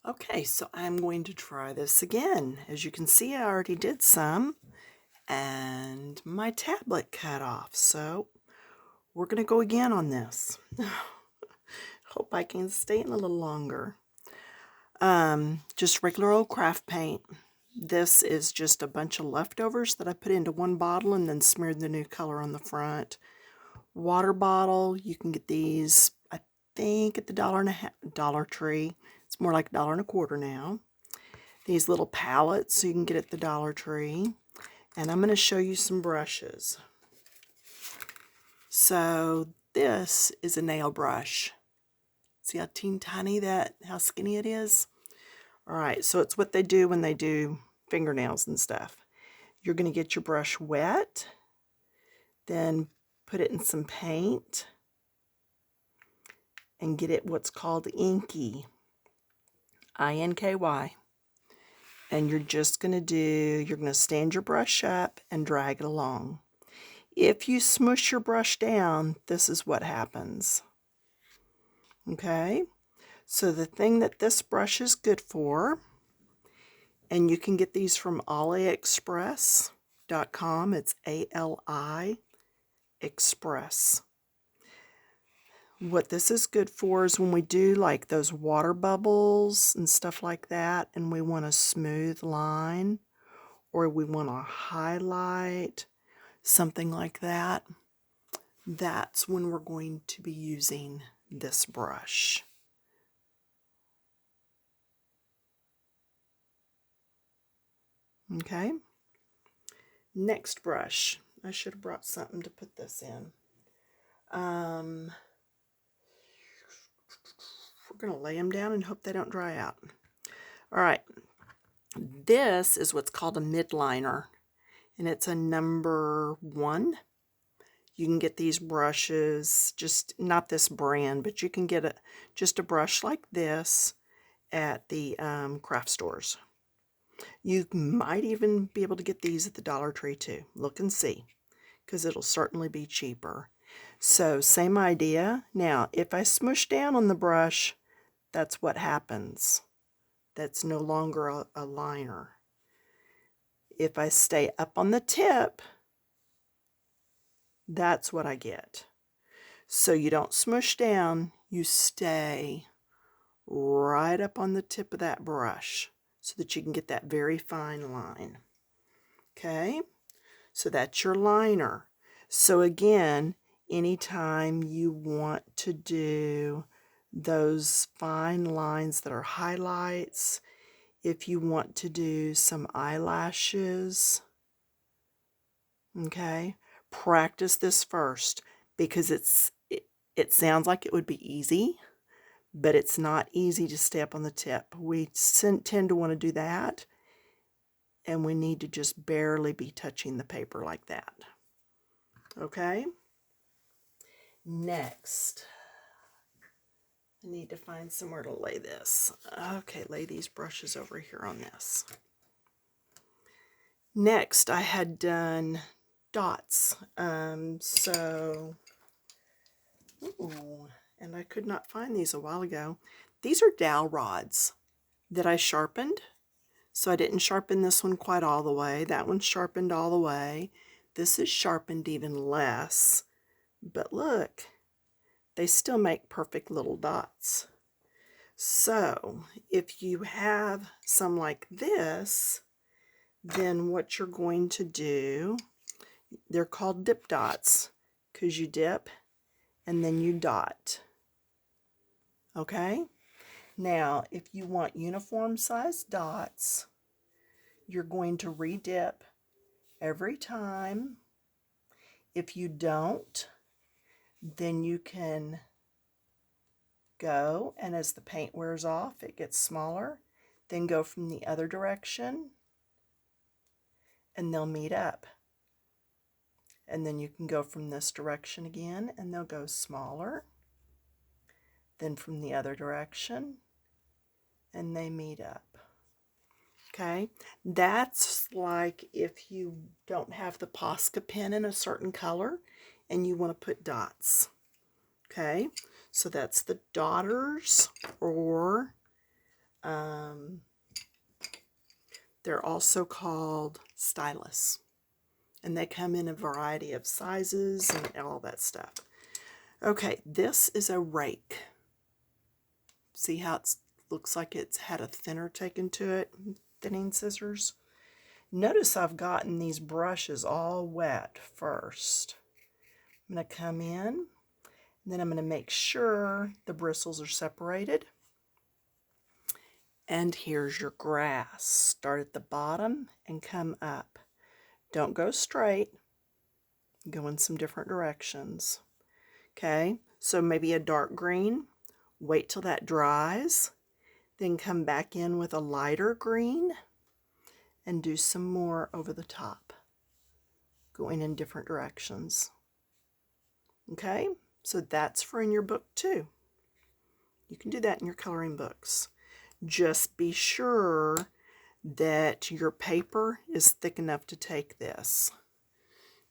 Okay, so I'm going to try this again. As you can see, I already did some, and my tablet cut off, so we're going to go again on this. Hope I can stay in a little longer. Just regular old craft paint. This is just a bunch of leftovers that I put into one bottle and then smeared the new color on the front. Water bottle, you can get these, I think, at the Dollar Tree. It's more like $1.25 now. These little palettes you can get at the Dollar Tree. And I'm going to show you some brushes. So this is a nail brush. See how teeny tiny how skinny it is? Alright, so it's what they do when they do fingernails and stuff. You're going to get your brush wet, then put it in some paint, and get it what's called inky. I-N-K-Y. And you're going to stand your brush up and drag it along. If you smush your brush down, this is what happens. Okay? So the thing that this brush is good for, and you can get these from AliExpress.com. It's A-L-I Express. What this is good for is when we do like those water bubbles and stuff like that, and we want a smooth line, or we want to highlight, something like that. That's when we're going to be using this brush. Okay. Next brush. I should have brought something to put this in. We're going to lay them down and hope they don't dry out. All right. This is what's called a midliner, and it's a number 1. You can get these brushes, just not this brand, but you can get just a brush like this at the craft stores. You might even be able to get these at the Dollar Tree too. Look and see, because it'll certainly be cheaper. So same idea. Now, if I smush down on the brush, that's what happens. That's no longer a liner. If I stay up on the tip, that's what I get. So you don't smush down, you stay right up on the tip of that brush so that you can get that very fine line. Okay, so that's your liner. So again, anytime you want to do those fine lines that are highlights, if you want to do some eyelashes, okay, practice this first, because it sounds like it would be easy, but it's not easy to stay up on the tip. We tend to want to do that, and we need to just barely be touching the paper like that. Okay? Next, I need to find somewhere to lay this. Okay, lay these brushes over here on this. Next, I had done dots. And I could not find these a while ago. These are dowel rods that I sharpened. So I didn't sharpen this one quite all the way. That one's sharpened all the way. This is sharpened even less. But look, they still make perfect little dots. So if you have some like this, then what you're going to do, they're called dip dots, because you dip and then you dot. Okay? Now, if you want uniform sized dots, you're going to re-dip every time. If you don't, then you can go, and as the paint wears off, it gets smaller. Then go from the other direction, and they'll meet up. And then you can go from this direction again, and they'll go smaller. Then from the other direction, and they meet up. Okay, that's like if you don't have the Posca pen in a certain color and you want to put dots. Okay, so that's the daughters, or They're also called stylus, and they come in a variety of sizes and all that stuff. Okay, this is a rake. See how it looks like it's had a thinner taken to it, thinning scissors? Notice I've gotten these brushes all wet first. I'm going to come in, and then I'm going to make sure the bristles are separated. And here's your grass. Start at the bottom and come up. Don't go straight. Go in some different directions. Okay, so maybe a dark green. Wait till that dries. Then come back in with a lighter green and do some more over the top, going in different directions. Okay, so that's for in your book too. You can do that in your coloring books. Just be sure that your paper is thick enough to take this.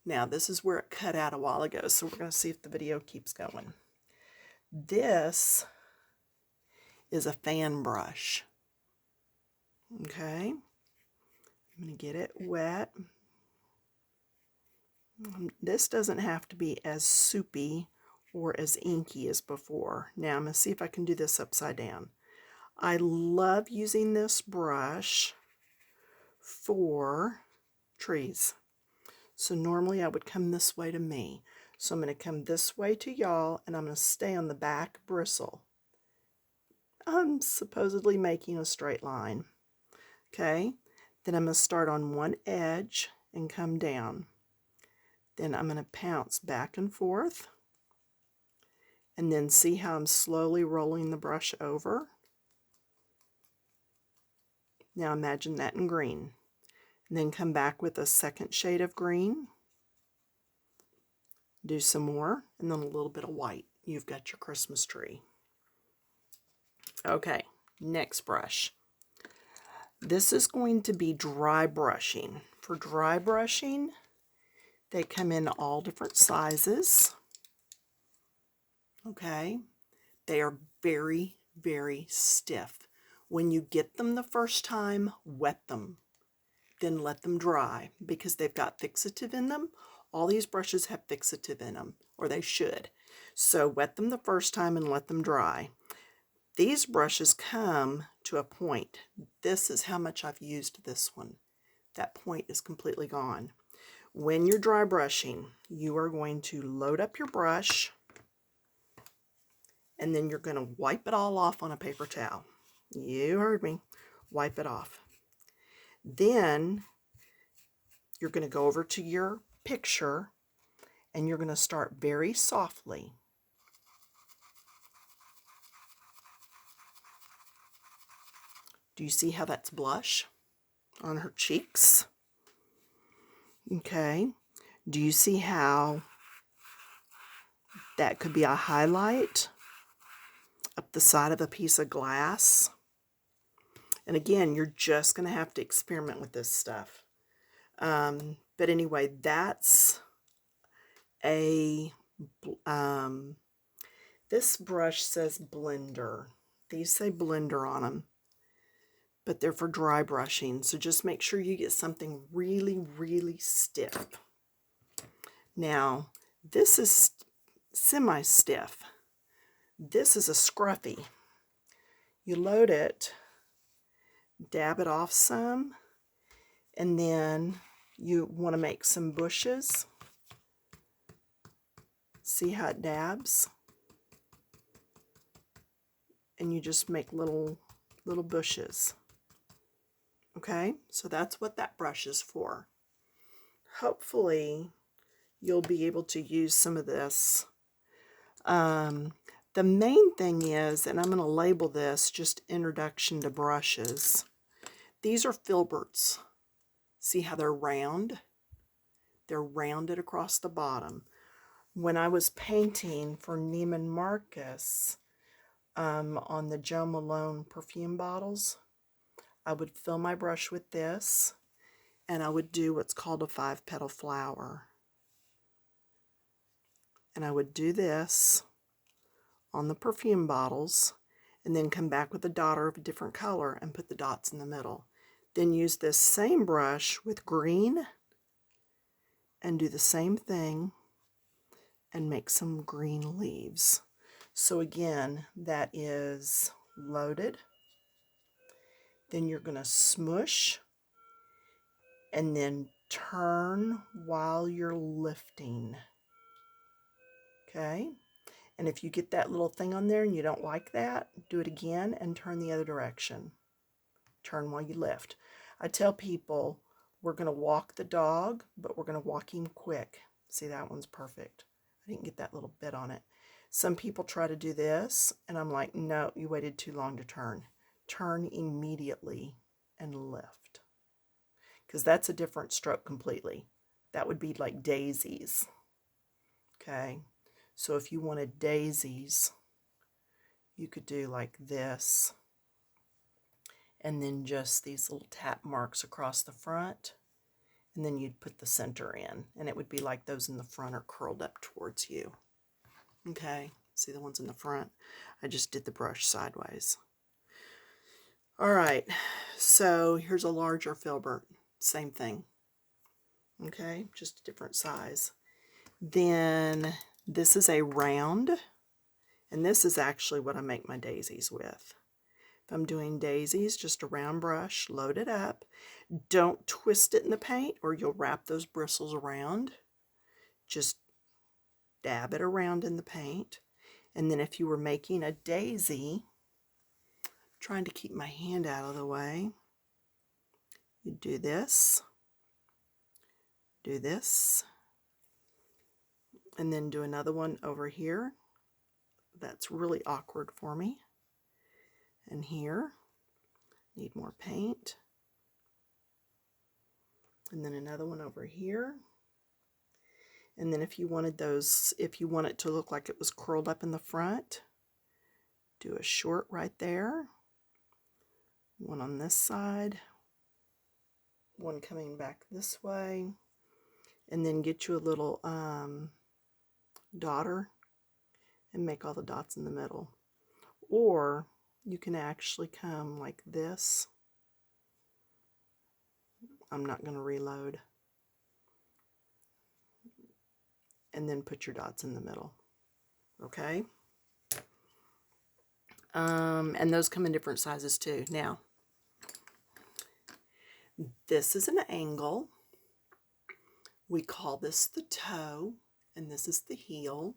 Now this is where it cut out a while ago, so we're going to see if the video keeps going. This is a fan brush. Okay, I'm going to get it wet. This doesn't have to be as soupy or as inky as before. Now I'm going to see if I can do this upside down. I love using this brush for trees. So normally I would come this way to me. So I'm going to come this way to y'all, and I'm going to stay on the back bristle. I'm supposedly making a straight line. Okay, then I'm going to start on one edge and come down. Then I'm going to pounce back and forth, and then see how I'm slowly rolling the brush over. Now imagine that in green. And then come back with a second shade of green. Do some more, and then a little bit of white. You've got your Christmas tree. Okay, next brush. This is going to be dry brushing. For dry brushing, they come in all different sizes. Okay, they are very, very stiff. When you get them the first time, wet them. Then let them dry because they've got fixative in them. All these brushes have fixative in them, or they should. So wet them the first time and let them dry. These brushes come to a point. This is how much I've used this one. That point is completely gone. When you're dry brushing, you are going to load up your brush, and then you're going to wipe it all off on a paper towel. You heard me. Wipe it off. Then you're going to go over to your picture, and you're going to start very softly. Do you see how that's blush on her cheeks? Okay. Do you see how that could be a highlight up the side of a piece of glass? And again, you're just going to have to experiment with this stuff. But anyway, that's a, this brush says blender. These say blender on them, but they're for dry brushing. So just make sure you get something really, really stiff. Now, this is semi-stiff. This is a scruffy. You load it, dab it off some, and then you want to make some bushes. See how it dabs? And you just make little bushes. Okay, so that's what that brush is for. Hopefully you'll be able to use some of this. The main thing is, and I'm going to label this just Introduction to Brushes. These are filberts. See how they're round? They're rounded across the bottom. When I was painting for Neiman Marcus on the Jo Malone perfume bottles, I would fill my brush with this, and I would do what's called a 5-petal flower. And I would do this on the perfume bottles, and then come back with a dot of a different color and put the dots in the middle. Then use this same brush with green and do the same thing and make some green leaves. So again, that is loaded. Then you're going to smush and then turn while you're lifting. Okay? And if you get that little thing on there and you don't like that, do it again and turn the other direction. Turn while you lift. I tell people we're going to walk the dog, but we're going to walk him quick. See, that one's perfect. I didn't get that little bit on it. Some people try to do this, and I'm like, no, you waited too long to turn. Turn immediately and lift. Because that's a different stroke completely. That would be like daisies. Okay, so if you wanted daisies, you could do like this, and then just these little tap marks across the front, and then you'd put the center in, and it would be like those in the front are curled up towards you. Okay, see the ones in the front? I just did the brush sideways. All right, so here's a larger filbert, same thing. Okay, just a different size. Then this is a round, and this is actually what I make my daisies with. If I'm doing daisies, just a round brush, load it up. Don't twist it in the paint or you'll wrap those bristles around. Just dab it around in the paint. And then if you were making a daisy, trying to keep my hand out of the way, you do this, and then do another one over here. That's really awkward for me. And here, need more paint. And then another one over here. And then if you wanted those, if you want it to look like it was curled up in the front, do a short right there, one on this side, one coming back this way, and then get you a little dotter and make all the dots in the middle. Or you can actually come like this. I'm not going to reload. And then put your dots in the middle. Okay? And those come in different sizes too. Now, this is an angle. We call this the toe, and this is the heel,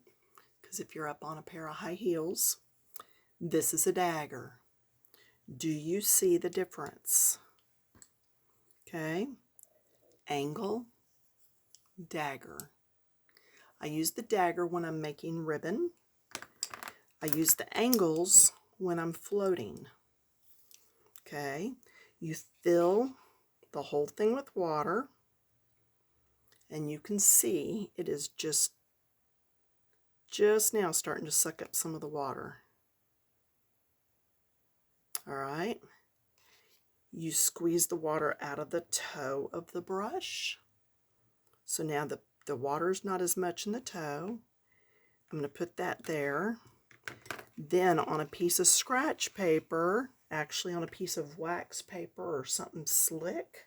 because if you're up on a pair of high heels, this is a dagger. Do you see the difference? Okay? Angle, dagger. I use the dagger when I'm making ribbon. I use the angles when I'm floating. Okay? You fill the whole thing with water, and you can see it is just now starting to suck up some of the water. All right? You squeeze the water out of the toe of the brush. So now the water's not as much in the toe. I'm going to put that there. Then on a piece of scratch paper, actually on a piece of wax paper or something slick.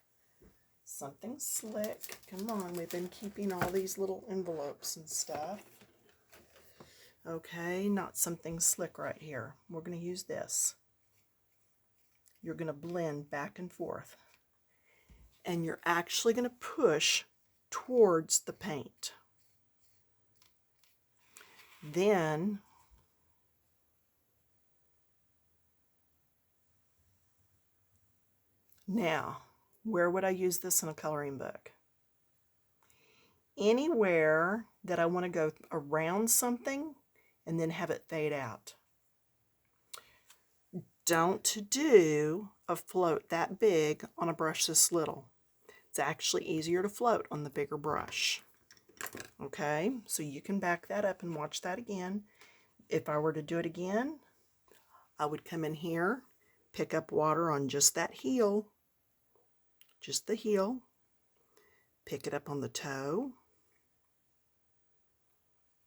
Come on, we've been keeping all these little envelopes and stuff. Okay, not something slick right here. We're going to use this. You're going to blend back and forth. And you're actually going to push towards the paint. Then now, where would I use this in a coloring book? Anywhere that I want to go around something and then have it fade out. Don't do a float that big on a brush this little. It's actually easier to float on the bigger brush. Okay, so you can back that up and watch that again. If I were to do it again, I would come in here, pick up water on just that heel, just the heel, pick it up on the toe,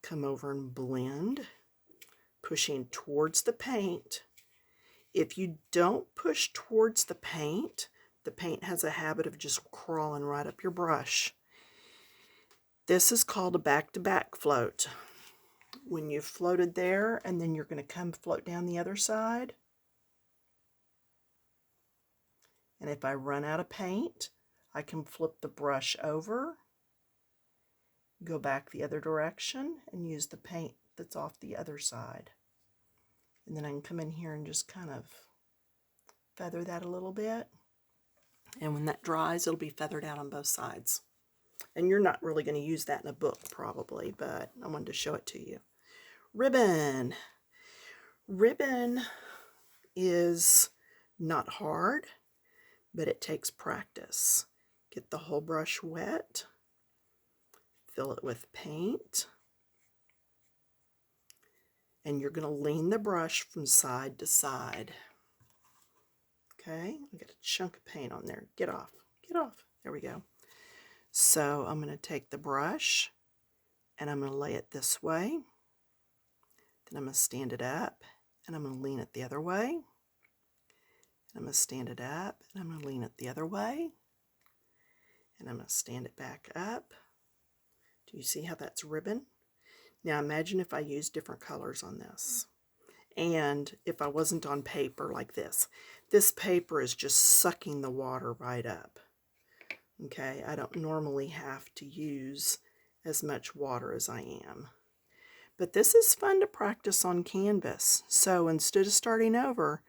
come over and blend, pushing towards the paint. If you don't push towards the paint, The paint has a habit of just crawling right up your brush. This is called a back-to-back float. When you've floated there, and then you're going to come float down the other side. And if I run out of paint, I can flip the brush over, go back the other direction, and use the paint that's off the other side. And then I can come in here and just kind of feather that a little bit. And when that dries, it'll be feathered out on both sides. And you're not really going to use that in a book probably, but I wanted to show it to you. Ribbon. Ribbon is not hard, but it takes practice. Get the whole brush wet, fill it with paint, and you're going to lean the brush from side to side. Okay, I got a chunk of paint on there. Get off, get off. There we go. So I'm going to take the brush and I'm going to lay it this way. Then I'm going to stand it up and I'm going to lean it the other way. And I'm going to stand it up and I'm going to lean it the other way. And I'm going to stand it back up. Do you see how that's ribbon? Now imagine if I use different colors on this. And if I wasn't on paper like this. This paper is just sucking the water right up. Okay, I don't normally have to use as much water as I am. But this is fun to practice on canvas. So instead of starting over,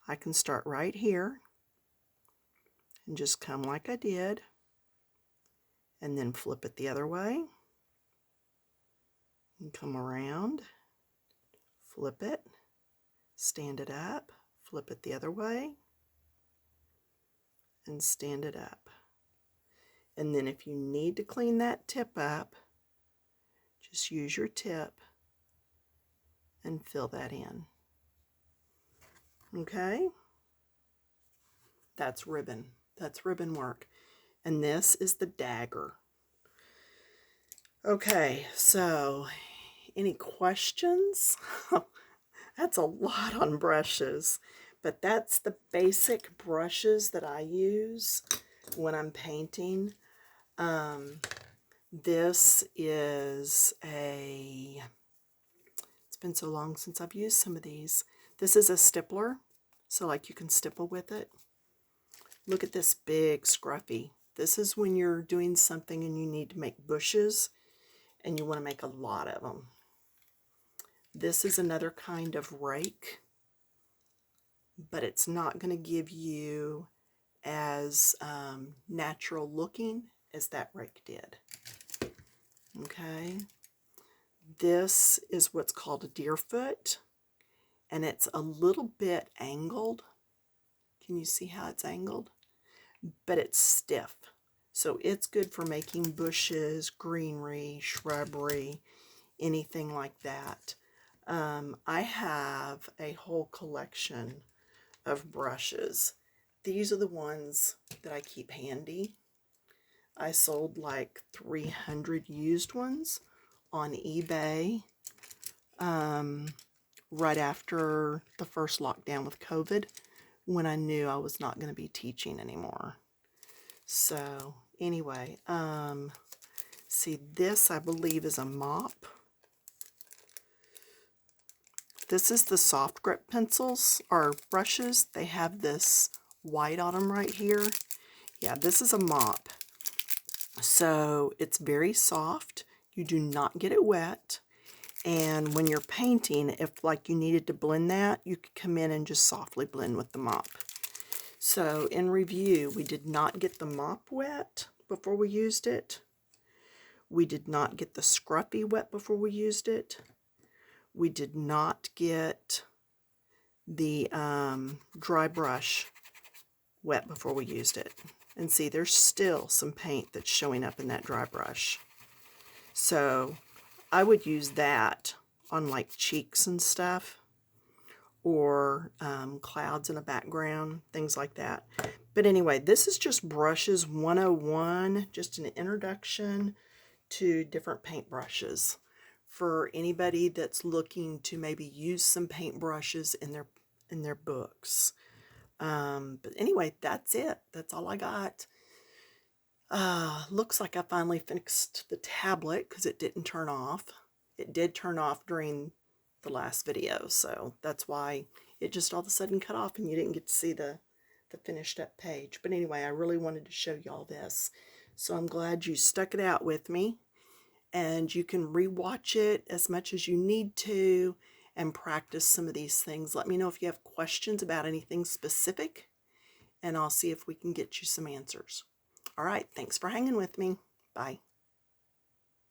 I can start right here and just come like I did. And then flip it the other way. And come around, flip it, stand it up, flip it the other way, and stand it up. And then if you need to clean that tip up, just use your tip and fill that in. Okay? That's ribbon. That's ribbon work. And this is the dagger. Okay, so any questions? That's a lot on brushes, but that's the basic brushes that I use when I'm painting. This is it's been so long since I've used some of these. This is a stippler, so like you can stipple with it. Look at this big scruffy. This is when you're doing something and you need to make bushes and you want to make a lot of them. This is another kind of rake, but it's not going to give you as natural looking as that rake did. Okay, this is what's called a deer foot, and it's a little bit angled. Can you see how it's angled? But it's stiff, so it's good for making bushes, greenery, shrubbery, anything like that. I have a whole collection of brushes. These are the ones that I keep handy. I sold like 300 used ones on eBay right after the first lockdown with COVID, when I knew I was not going to be teaching anymore. So anyway, see, this I believe is a mop. This is the soft grip pencils or brushes. They have this white on them right here. Yeah, this is a mop. So it's very soft. You do not get it wet. And when you're painting, if like you needed to blend that, you could come in and just softly blend with the mop. So in review, we did not get the mop wet before we used it. We did not get the scruffy wet before we used it. We did not get the dry brush wet before we used it. And see, there's still some paint that's showing up in that dry brush. So I would use that on like cheeks and stuff, or clouds in a background, things like that. But anyway, this is just Brushes 101, just an introduction to different paint brushes for anybody that's looking to maybe use some paint brushes in their books. But anyway, that's it. That's all I got. Looks like I finally fixed the tablet because it didn't turn off. It did turn off during the last video, so that's why it just all of a sudden cut off and you didn't get to see the finished up page. But anyway, I really wanted to show y'all this. So I'm glad you stuck it out with me, and you can rewatch it as much as you need to and practice some of these things. Let me know if you have questions about anything specific, and I'll see if we can get you some answers. All right, thanks for hanging with me. Bye.